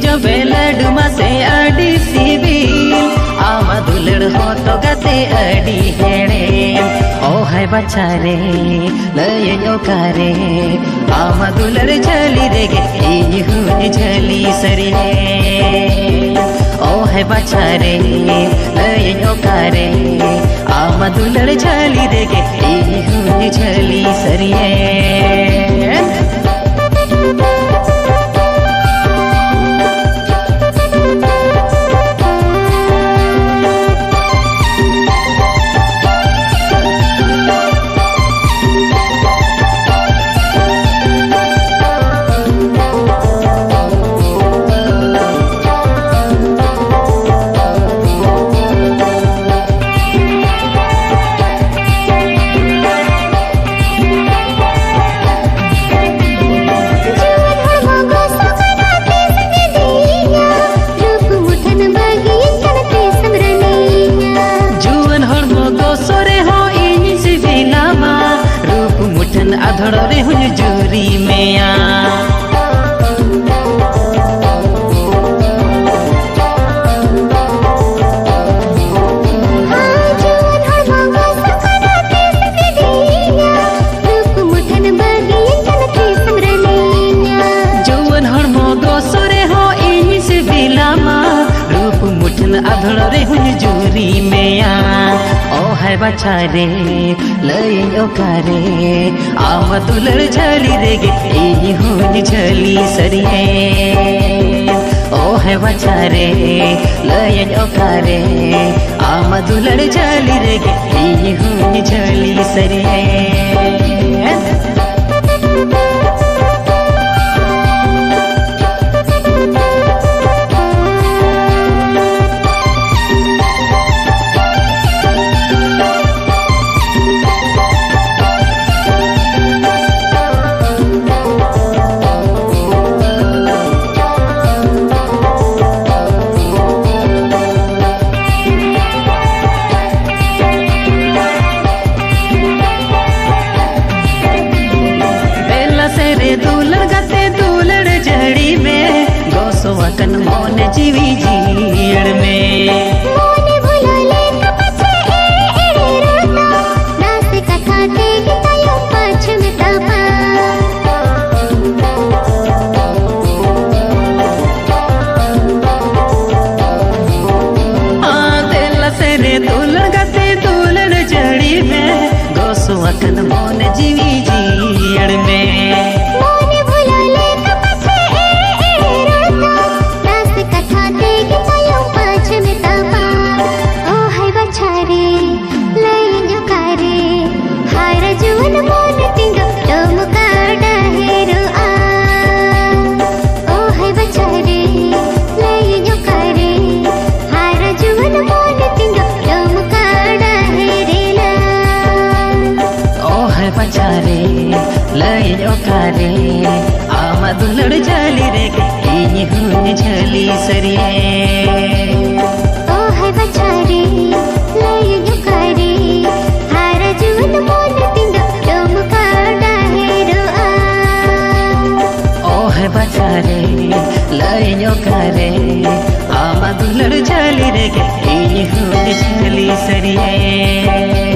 जो बेलडुमा से अड़ी सिबिल आमा दुलड़ हो तो गते अड़ी हेड़े ओ है बच्चा रे लय ओकारे आमा दुलड़ झली रे गे ई झली सरी ओ है बच्चा रे लय ओकारे आमा दुलड़ झली रे गे ई झली सरी अधड़ रे हुजूरी में अधड़ रे हुजूरी में ओ है बच्चा रे लय ओकारे आमा दुलड़ झली रे गे ई झली सरी ओ है बच्चा रे लय ओकारे आमा दुलड़ झली रे गे ई झली सरी वतन मोन जीवी जीड़ में मोने भुलाले कपचे एड़े रोता दास कथा ते गतायो पाछ में तपा दिल से रे दुलड़ गते दुलड़ जड़ी में गोस वतन मोन जीवी जीड़ में लय ओकारे आमा दुलड़ झली रे ई झली सरी ओ है बच्चा रे लय ओकारे हार जुन मोन तिंग तुम काडा हेरो ओ है बच्चा रे लय ओकारे आमा दुलड़ झली रे ई झली सरी